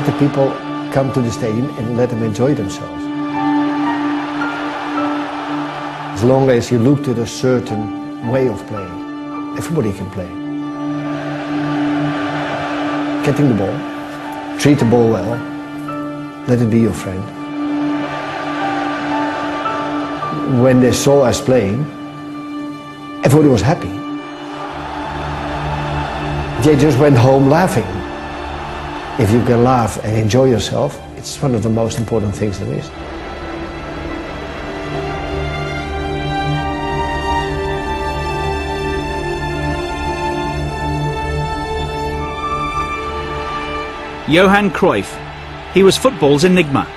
let the people come to the stadium and let them enjoy themselves. As long as you look at a certain way of playing, everybody can play. Getting the ball, treat the ball well, let it be your friend. When they saw us playing, everybody was happy. They just went home laughing. If you can laugh and enjoy yourself, it's one of the most important things there is. Johan Cruyff. He was football's enigma.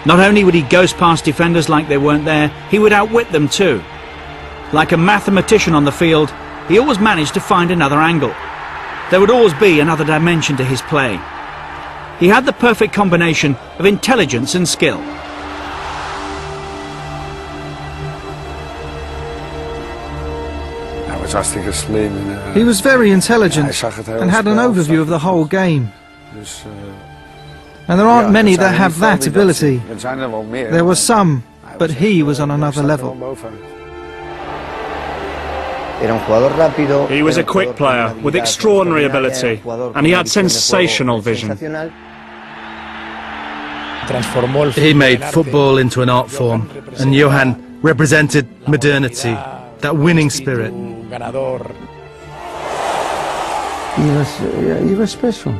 Not only would he ghost past defenders like they weren't there, he would outwit them too. Like a mathematician on the field, he always managed to find another angle. There would always be another dimension to his play. He had the perfect combination of intelligence and skill. He was very intelligent and had an overview of the whole game. And there aren't many that have that ability. There were some, but he was on another level. He was a quick player with extraordinary ability, and he had sensational vision. He made football into an art form, and Johan represented modernity, that winning spirit. He was special.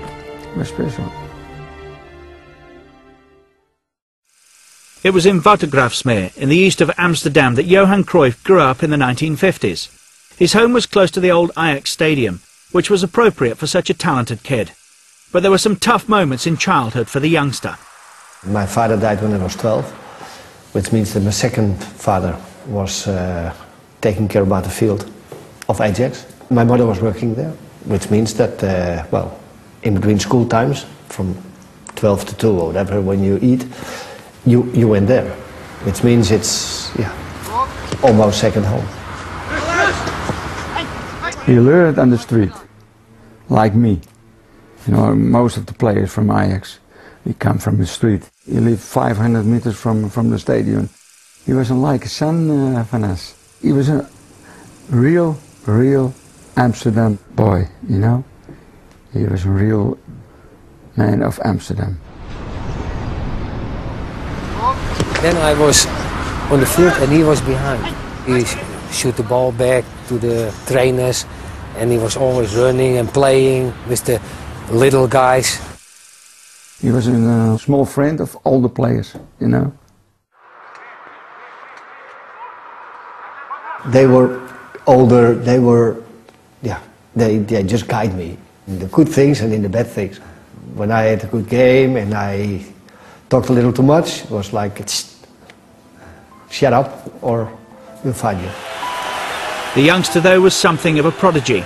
It was in Watergraafsmeer, in the east of Amsterdam, that Johan Cruyff grew up in the 1950s. His home was close to the old Ajax stadium, which was appropriate for such a talented kid. But there were some tough moments in childhood for the youngster. My father died when I was 12, which means that my second father was taking care about the field of Ajax. My mother was working there, which means that, well, in between school times, from 12 to 2 or whatever, when you eat, you went there, which means it's, yeah, almost second home. He learned on the street, like me. You know, most of the players from Ajax, we come from the street. He lived 500 meters from the stadium. He was like a son van us. He was a real Amsterdam boy, you know. He was a real man of Amsterdam. Then I was on the field and he was behind. He shoot the ball back to the trainers and he was always running and playing with the little guys. He was a small friend of all the players, you know. They were older, they just guide me in the good things and in the bad things. When I had a good game and I talked a little too much, it was like, shut up or we'll find you. The youngster, though, was something of a prodigy.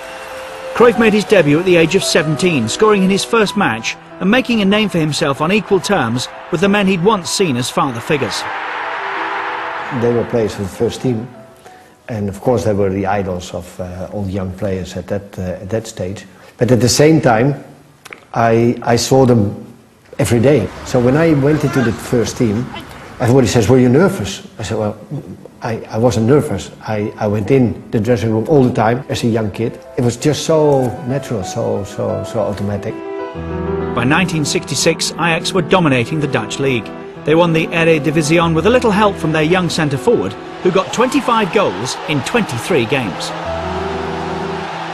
Cruyff made his debut at the age of 17, scoring in his first match and making a name for himself on equal terms with the men he'd once seen as father figures. They were players for the first team, and of course they were the idols of all the young players at that stage. But at the same time, I saw them every day. So when I went into the first team, everybody says, "Were you nervous?" I said, "Well, I wasn't nervous. I went in the dressing room all the time as a young kid. It was just so natural, so automatic." By 1966, Ajax were dominating the Dutch league. They won the Eredivisie with a little help from their young centre-forward, who got 25 goals in 23 games.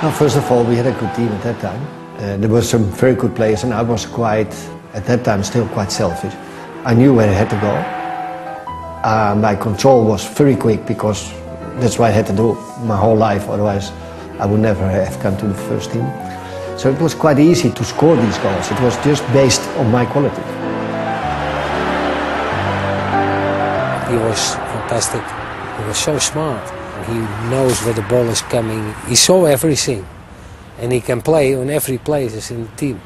Well, first of all, we had a good team at that time. There were some very good players, and I was quite, at that time, still quite selfish. I knew where I had to go. My control was very quick because that's what I had to do my whole life, otherwise I would never have come to the first team. So it was quite easy to score these goals. It was just based on my quality. He was fantastic. He was so smart. He knows where the ball is coming. He saw everything. And he can play on every place in the team.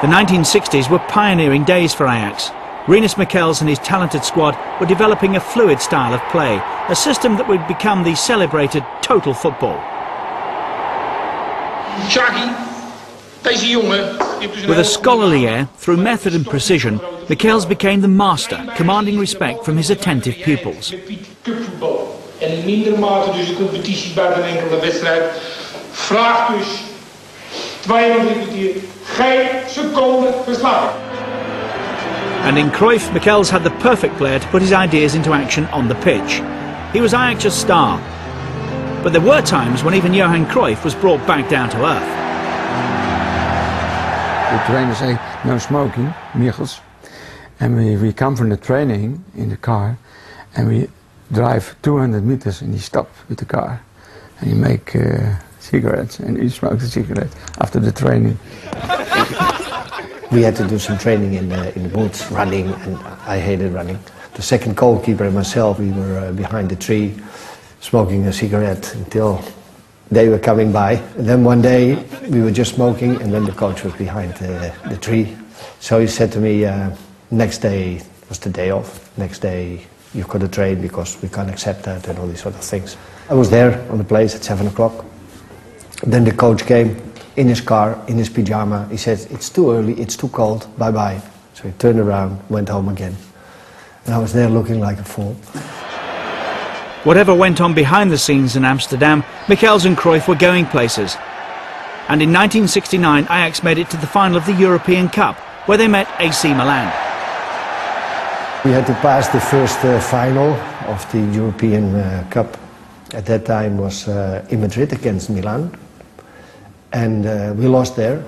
The 1960s were pioneering days for Ajax. Rinus Michels and his talented squad were developing a fluid style of play, a system that would become the celebrated total football. Shaki, deze jongen With a scholarly air, through method and precision, Michels became the master, commanding respect from his attentive pupils. En in mindere mate dus de competitie buiten een enkele wedstrijd vraagt dus 2,5 kwartier geen seconde verslagen. And in Cruyff, Michels had the perfect player to put his ideas into action on the pitch. He was Ajax's star. But there were times when even Johan Cruyff was brought back down to earth. The trainer say no smoking, Michels. And we come from the training in the car and we drive 200 meters and he stopped with the car. And he make cigarettes and he smoked a cigarette after the training. We had to do some training in the woods, running, and I hated running. The second goalkeeper and myself, we were behind the tree, smoking a cigarette until they were coming by. And then one day we were just smoking and then the coach was behind the tree. So he said to me, next day was the day off, next day you've got to train because we can't accept that and all these sort of things. I was there on the place at 7 o'clock. Then the coach came in his car, in his pyjama. He said, it's too early, it's too cold, bye-bye. So he turned around, went home again. And I was there looking like a fool. Whatever went on behind the scenes in Amsterdam, Michels and Cruyff were going places. And in 1969, Ajax made it to the final of the European Cup, where they met AC Milan. We had to pass the first final of the European Cup. At that time was in Madrid against Milan. And we lost there.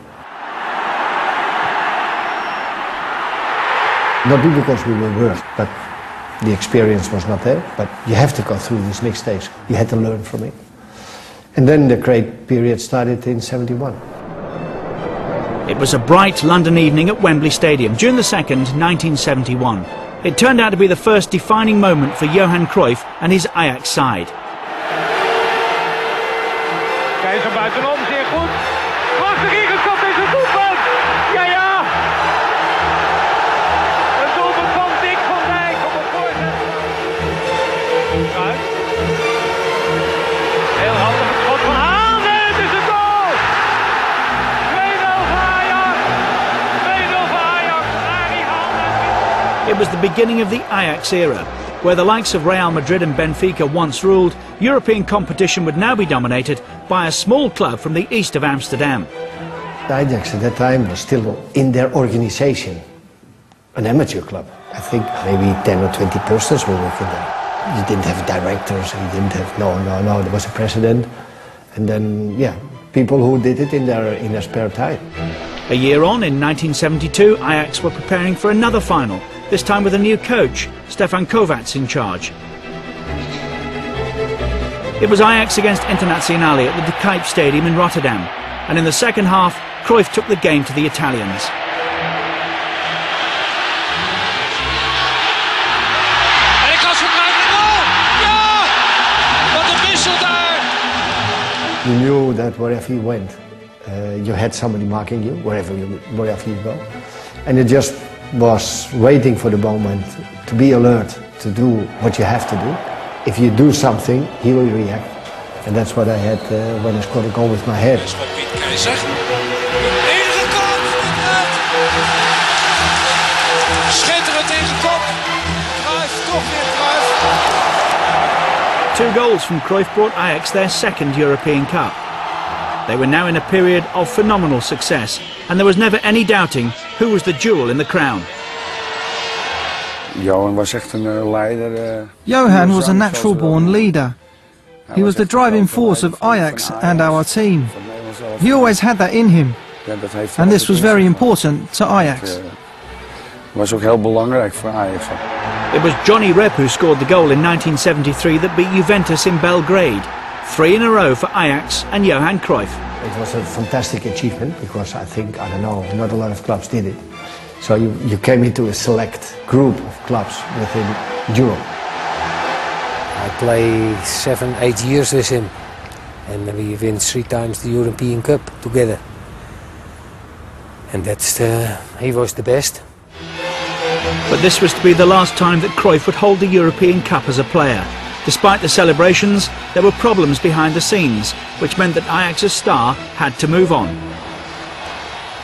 Not because we were worse, but the experience was not there. But you have to go through these next stages. You had to learn from it. And then the great period started in '71. It was a bright London evening at Wembley Stadium, June the 2nd, 1971. It turned out to be the first defining moment for Johan Cruyff and his Ajax side. Keizer buitenom, zeer goed. Prachtig ingekopt is het doelpunt. Ja, ja. Een doelpunt van Dick van Dijk op het voorzet. Cruyff. Heel handig het schot van Haan en het is een goal. 2-0 voor Ajax. 2-0 voor Ajax. Arie Haan. It was the beginning of the Ajax era, where the likes of Real Madrid and Benfica once ruled. European competition would now be dominated by a small club from the east of Amsterdam. Ajax at that time was still in their organization, an amateur club. I think maybe 10 or 20 persons were working there. You didn't have directors, you didn't have, no, there was a president. And then, yeah, people who did it in their spare time. A year on, in 1972, Ajax were preparing for another final, this time with a new coach, Stefan Kovacs, in charge. It was Ajax against Internazionale at the De Kuip Stadium in Rotterdam, and in the second half, Cruyff took the game to the Italians. En ik was voorbij de goal! Ja! Wat een wissel daar! You knew that wherever you went, you had somebody marking you, wherever you go. And it just was waiting for the moment to be alert, to do what you have to do. If you do something, he will react. And that's what I had when I scored a goal with my head. Keizer. Ingekopt! Schitterend ingekopt. Cruyff, toch weer Cruyff. 2 goals from Cruyff brought Ajax their second European Cup. They were now in a period of phenomenal success, and there was never any doubting who was the jewel in the crown. Johan was echt een leider. Johan was a natural-born leader. He was the driving force of Ajax and our team. He always had that in him, and this was very important to Ajax. Was ook heel belangrijk voor Ajax. It was Johnny Rep who scored the goal in 1973 that beat Juventus in Belgrade. 3 in a row for Ajax and Johan Cruyff. It was a fantastic achievement because I think, I don't know, not a lot of clubs did it. So you came into a select group of clubs within Europe. I played 7-8 years with him, and we win 3 times the European Cup together. And he was the best. But this was to be the last time that Cruyff would hold the European Cup as a player. Despite the celebrations, there were problems behind the scenes, which meant that Ajax's star had to move on.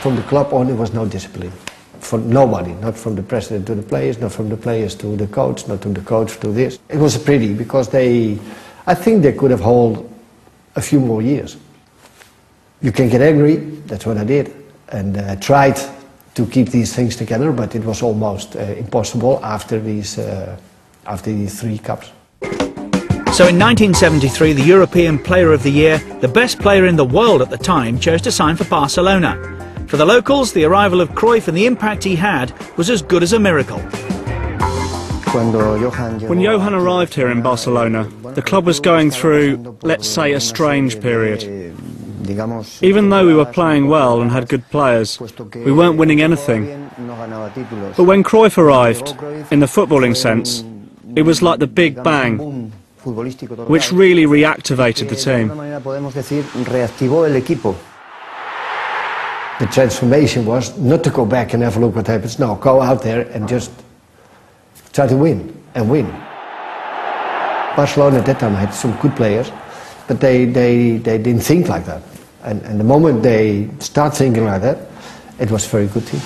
From the club on, there was no discipline. For nobody, not from the president to the players, not from the players to the coach, not from the coach to this. It was a pity because I think they could have held a few more years. You can get angry, that's what I did, and I tried to keep these things together, but it was almost impossible after these 3 cups. So in 1973, the European Player of the Year, the best player in the world at the time, chose to sign for Barcelona. For the locals, the arrival of Cruyff and the impact he had was as good as a miracle. When Johan arrived here in Barcelona, the club was going through, let's say, a strange period. Even though we were playing well and had good players, we weren't winning anything. But when Cruyff arrived, in the footballing sense, it was like the Big Bang, which really reactivated the team. The transformation was not to go back and have a look what happens. No, go out there and just try to win and win. Barcelona at that time had some good players, but they didn't think like that. And the moment they start thinking like that, it was a very good team.